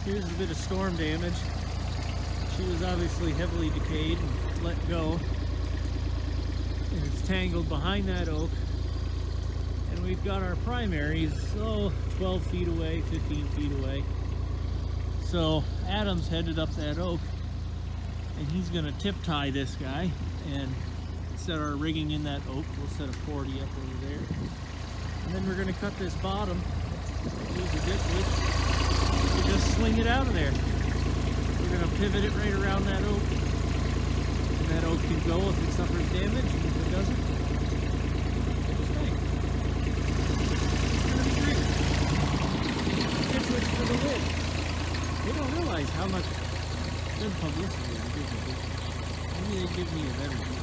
Here's a bit of storm damage. She was obviously heavily decayed and let go. And it's tangled behind that oak. And we've got our primaries, 12 feet away, 15 feet away. So Adam's headed up that oak, and he's gonna tip tie this guy and set our rigging in that oak. We'll set a 40 up over there. And then we're gonna cut this bottom, use a dip which and just swing it out of there. We're gonna pivot it right around that oak. And that oak can go if it suffers damage, and if it doesn't, it'll stay. It's gonna be great. Dip which for the lid. They don't realize how much good publicity they give me. Maybe they give me a better deal.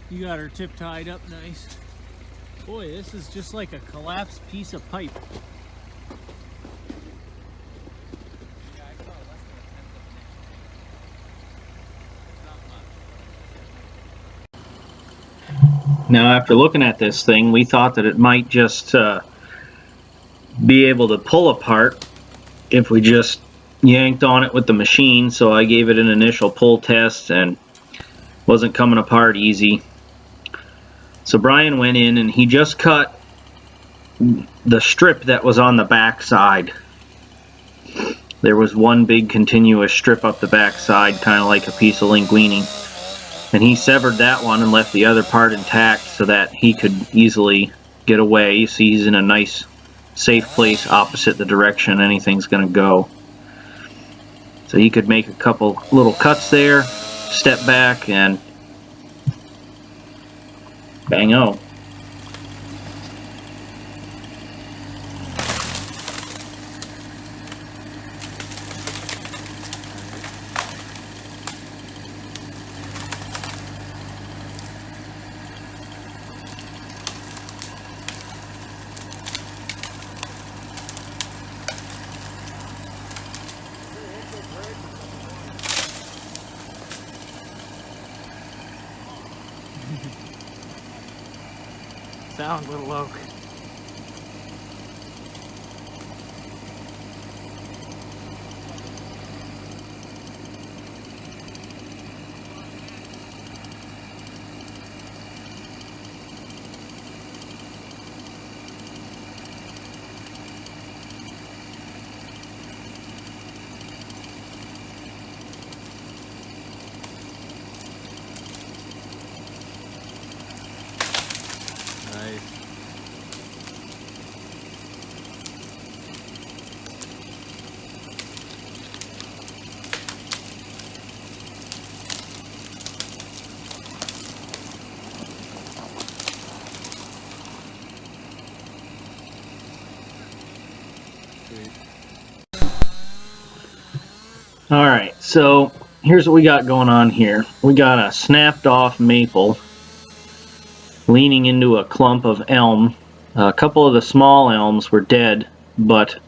You got her tip tied up nice. Boy, this is just like a collapsed piece of pipe. Now, after looking at this thing, we thought that it might just be able to pull apart if we just yanked on it with the machine. So I gave it an initial pull test and wasn't coming apart easy. So Brian went in and he just cut the strip that was on the back side. There was one big continuous strip up the back side, kind of like a piece of linguine. And he severed that one and left the other part intact so that he could easily get away. You see, he's in a nice, safe place opposite the direction anything's going to go. So he could make a couple little cuts there, step back, and bang-o. Sound, little oak. Nice. Alright, so here's what we got going on here. We got a snapped off maple leaning into a clump of elm. A couple of the small elms were dead, but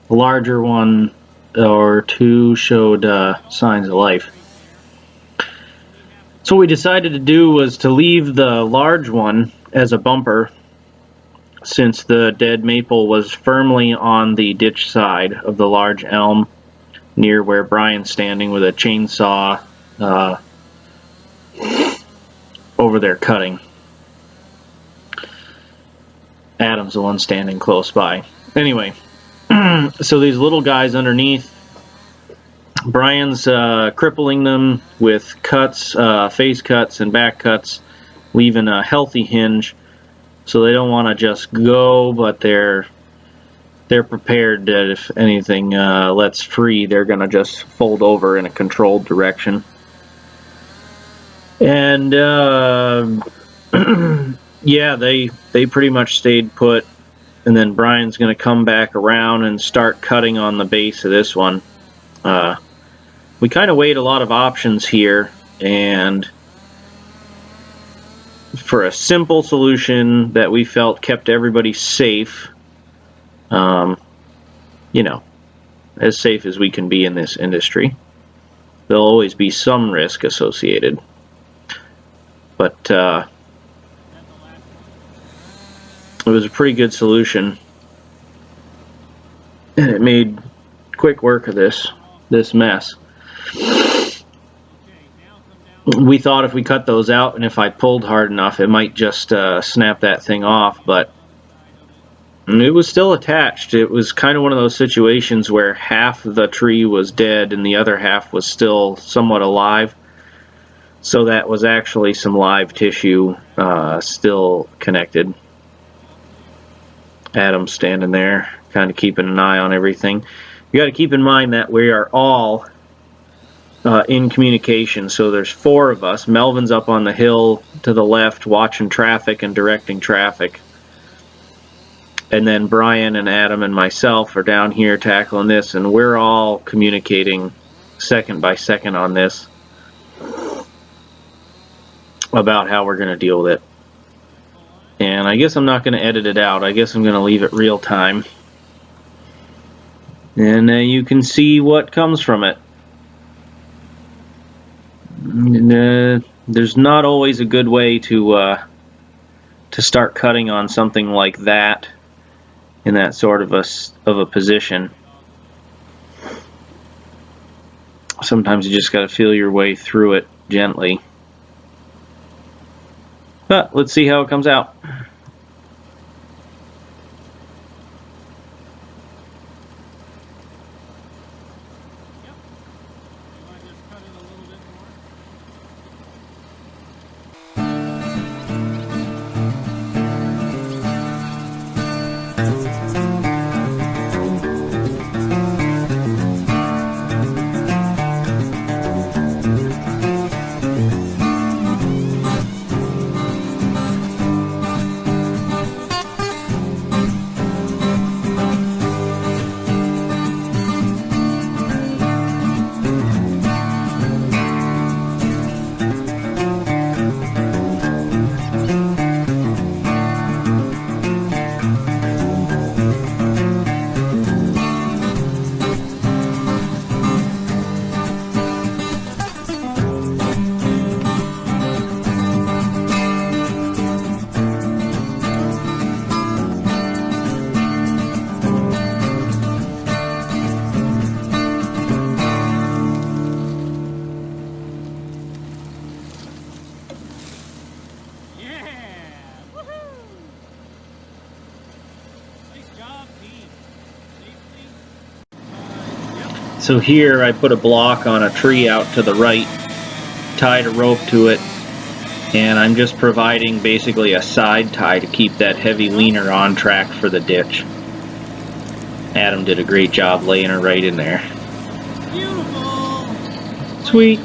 the larger one or two showed signs of life. So what we decided to do was to leave the large one as a bumper, since the dead maple was firmly on the ditch side of the large elm near where Brian's standing with a chainsaw over there cutting. Adam's the one standing close by. Anyway, so these little guys underneath, Brian's crippling them with cuts, face cuts and back cuts, leaving a healthy hinge, so they don't want to just go, but they're prepared that if anything lets free, they're going to just fold over in a controlled direction. And yeah, they pretty much stayed put, and then Brian's going to come back around and start cutting on the base of this one. We kind of weighed a lot of options here, and for a simple solution that we felt kept everybody safe, you know, as safe as we can be in this industry. There'll always be some risk associated, but It was a pretty good solution, and it made quick work of this mess. We thought if we cut those out and if I pulled hard enough, it might just snap that thing off, but it was still attached. It was kind of one of those situations where half the tree was dead and the other half was still somewhat alive. So that was actually some live tissue still connected. Adam's standing there, kind of keeping an eye on everything. You got to keep in mind that we are all in communication. So there's 4 of us. Melvin's up on the hill to the left watching traffic and directing traffic. And then Brian and Adam and myself are down here tackling this, and we're all communicating second by second on this about how we're going to deal with it. And I guess I'm not going to edit it out. I guess I'm going to leave it real time. And you can see what comes from it. And, there's not always a good way to start cutting on something like that in that sort of a position. Sometimes you just got to feel your way through it gently. But let's see how it comes out. So here I put a block on a tree out to the right, tied a rope to it, and I'm just providing basically a side tie to keep that heavy leaner on track for the ditch. Adam did a great job laying her right in there. Beautiful! Sweet.